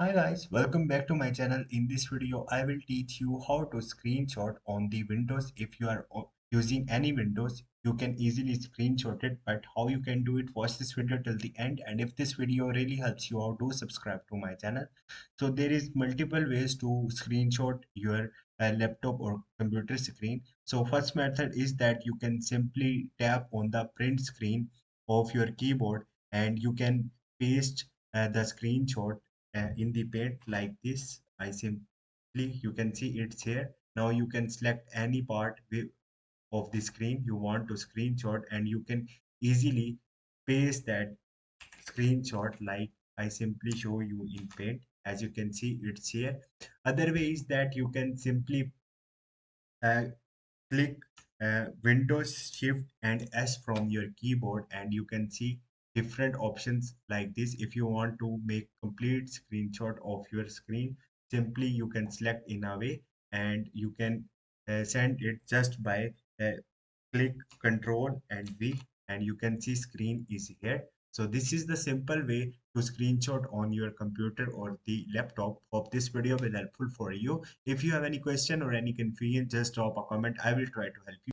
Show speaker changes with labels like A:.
A: Hi guys, welcome back to my channel. In this video, I will teach you how to screenshot on the Windows. If you are using any Windows, you can easily screenshot it, but how you can do it, watch this video till the end. And if this video really helps you out, do subscribe to my channel. So there is multiple ways to screenshot your laptop or computer screen. So first method is that you can simply tap on the print screen of your keyboard and you can paste the screenshot in the paint like this. I simply, you can see it's here. Now you can select any part of the screen you want to screenshot and you can easily paste that screenshot like I simply show you in paint. As you can see, it's here. Other way is that you can simply uh, click Windows Shift and S from your keyboard and you can see different options like this. If you want to make complete screenshot of your screen, simply you can select in a way and you can send it just by uh, click Control and V and you can see screen is here. So this is the simple way to screenshot on your computer or the laptop. Hope this video will helpful for you. If you have any question or any confusion, just drop a comment. I will try to help you.